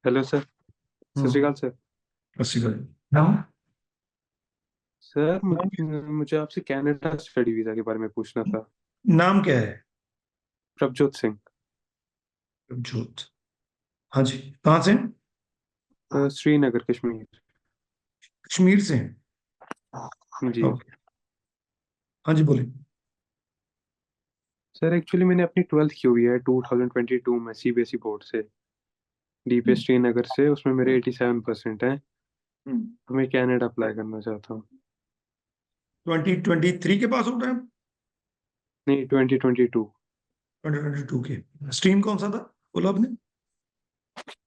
Hello sir. सत श्री हम्म। अकाल sir. अस्सी का नाम। सर नाम मुझे आपसे कनाडा स्टडी वीजा के बारे में पूछना था। नाम क्या है? प्रभजोत सिंह। प्रभजोत। हाँ जी। कहाँ से हैं? श्रीनगर कश्मीर। कश्मीर से हैं। जी। ओके। हाँ जी, बोलिए। सर एक्चुअली मैंने अपनी 12th की हुई है 2022 में सीबीएसई बोर्ड से, डीपी श्रीनगर से। उसमें मेरे 87% हैं। तो मैं कनाडा अप्लाई करना चाहता हूँ। 2023 के पास आउट है? नहीं, 2022। 2022 के। स्ट्रीम कौन सा था बोला आपने?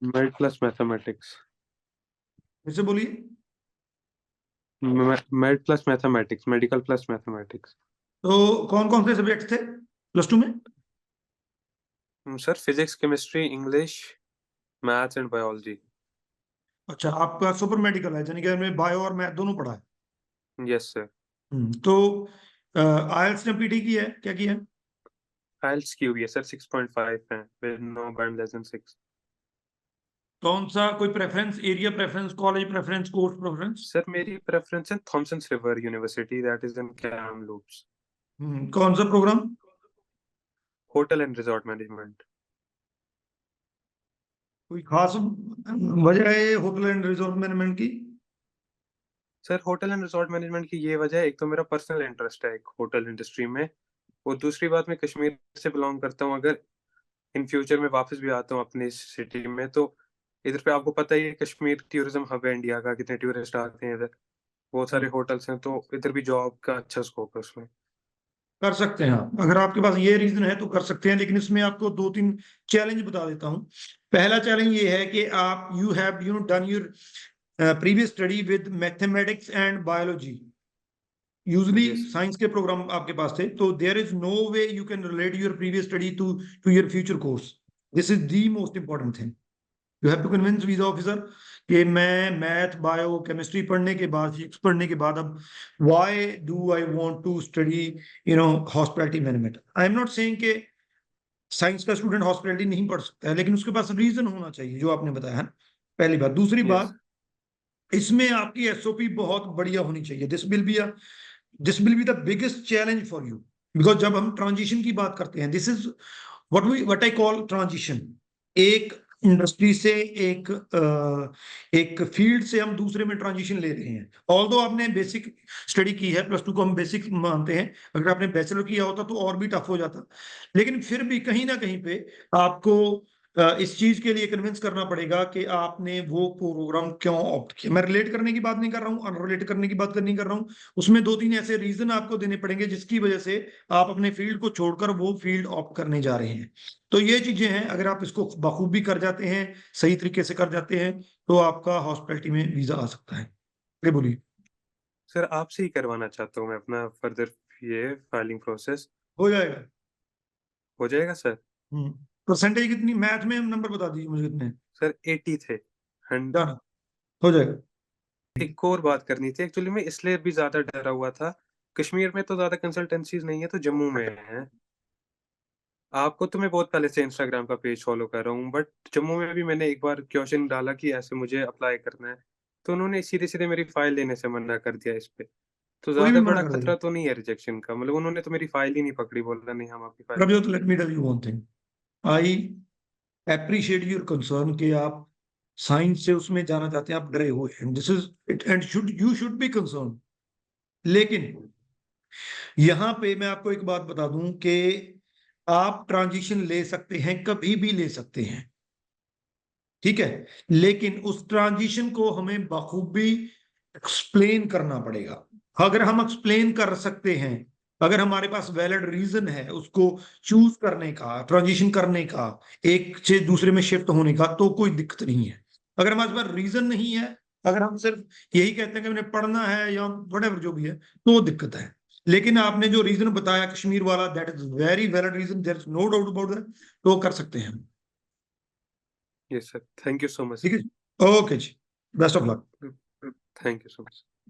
Made plus mathematics. फिर से बोलिए। Made plus mathematics, medical plus mathematics. तो कौन कौन से सब्जेक्ट थे प्लस टू में? Sir physics, chemistry, English, maths and biology. अच्छा, आपका सुपर मेडिकल है यानी कि में बायो और मैथ दोनों पढ़ा है। Yes sir. तो आईएलटीएस ने पीटी की है, क्या किया है? आइल्स की हुई है सर, 6.5 है, with no band less than 6। कौन सा, कोई preference, area preference, college preference, course preference? Sir मेरी प्रेफरेंस है Thompson river university, that is in Kamloops. कौन सा program? Hotel and resort management. कोई खास वजह है होटल एंड रिजॉर्ट मैनेजमेंट की? Sir hotel and resort management की ये वजह है, एक तो मेरा पर्सनल इंटरेस्ट है एक होटल इंडस्ट्री में, और दूसरी बात मैं कश्मीर से बिलोंग करता हूँ। अगर इन फ्यूचर में वापस भी आता हूँ अपनी सिटी में, तो इधर पे आपको पता ही है कश्मीर टूरिज्म हब है इंडिया का, कितने टूरिस्ट आते हैं इधर, बहुत सारे होटल्स हैं, तो इधर भी जॉब का अच्छा स्कोप है उसमें। कर सकते हैं आप, अगर आपके पास ये रीजन है तो कर सकते हैं, लेकिन इसमें आपको दो तीन चैलेंज बता देता हूँ। पहला चैलेंज ये है कि आप you have done your previous study with mathematics and biology. Usually yes. Science के प्रोग्राम आपके पास थे, तो there is no way you can relate your previous study to your future course. This is the most important thing. You have to convince visa officer कि मैं math bio chemistry पढ़ने के बाद, फिजिक्स पढ़ने के बाद, अब why do I want to study hospitality management. I am not saying कि साइंस का स्टूडेंट हॉस्पिटैलिटी नहीं पढ़ सकता है, लेकिन उसके पास रीजन होना चाहिए जो आपने बताया है। पहली बात। दूसरी यस। बात, इसमें आपकी एसओपी बहुत बढ़िया होनी चाहिए। This will be the biggest challenge for you, because जब हम ट्रांजिशन की बात करते हैं, this is what I call transition. एक इंडस्ट्री से एक फील्ड से हम दूसरे में ट्रांजिशन ले रहे हैं। ऑल्दो आपने बेसिक स्टडी की है, प्लस टू को हम बेसिक मानते हैं, अगर आपने बैचलर किया होता तो और भी टफ हो जाता, लेकिन फिर भी कहीं ना कहीं पे आपको इस चीज के लिए कन्विंस करना पड़ेगा कि आपने वो प्रोग्राम क्यों ऑप्ट किया। मैं रिलेट करने की बात नहीं कर रहा हूँ, अनरिलेट करने की बात नहीं कर रहा हूँ। उसमें दो तीन ऐसे रीजन आपको देने पड़ेंगे जिसकी वजह से आप अपने फील्ड को छोड़कर वो फील्ड ऑप्ट करने जा रहे हैं। तो ये चीजें हैं, अगर आप इसको बखूबी कर जाते हैं, सही तरीके से कर जाते हैं, तो आपका हॉस्पिटैलिटी में वीजा आ सकता है। ये बोलिए। सर आपसे ही करवाना चाहता हूँ मैं अपना फर्दर ये फाइलिंग प्रोसेस। हो जाएगा। हो जाएगा सर। परसेंटेज कितनी मैथ में, नंबर बता दीजिए मुझे कितने? सर 80 थे। And done. हो जाएगा। एक और बात करनी थी, एक्चुअली मैं इसलिए भी ज्यादा डरा हुआ था, कश्मीर में तो ज्यादा कंसल्टेंसीज नहीं है, तो जम्मू में है। आपको तो मैं बहुत पहले से इंस्टाग्राम का पेज फॉलो कर रहा हूँ, बट जम्मू में भी मैंने एक बार क्वेश्चन डाला कि ऐसे मुझे अप्लाई करना है, तो उन्होंने सीधे सीधे मेरी फाइल लेने से मना कर दिया इस पे। तो कोई भी ज्यादा मना बड़ा कर देगा। खतरा तो नहीं है रिजेक्शन का, मतलब उन्होंने तो मेरी फाइल ही नहीं पकड़ी, बोला नहीं हम आपकी फाइल नहीं प्रभजोत, लेट पकड़ेंगे। Me tell you one thing. I appreciate your concern कि आप साइंस से उसमें जाना चाहते हैं, आप डरे हुए हैं, this is it and should you should be concern. लेकिन यहां पे मैं आपको एक बात बता दूं कि आप ट्रांजिशन ले सकते हैं, कभी भी ले सकते हैं, ठीक है, लेकिन उस ट्रांजिशन को हमें बखूबी एक्सप्लेन करना पड़ेगा। अगर हम एक्सप्लेन कर सकते हैं, अगर हमारे पास वैलिड रीजन है उसको चूज करने का, ट्रांजिशन करने का, एक से दूसरे में शिफ्ट होने का, तो कोई दिक्कत नहीं है। अगर हमारे पास रीजन नहीं है, अगर हम सिर्फ यही कहते हैं कि मैंने पढ़ना है या वटेवर जो भी है, तो वो दिक्कत है। लेकिन आपने जो रीजन बताया कश्मीर वाला, that is very valid reason, there is no doubt about that, तो कर सकते हैं हम। Yes sir, thank you so much ठीक सर। है। ओके जी। Best of luck. Thank you so much.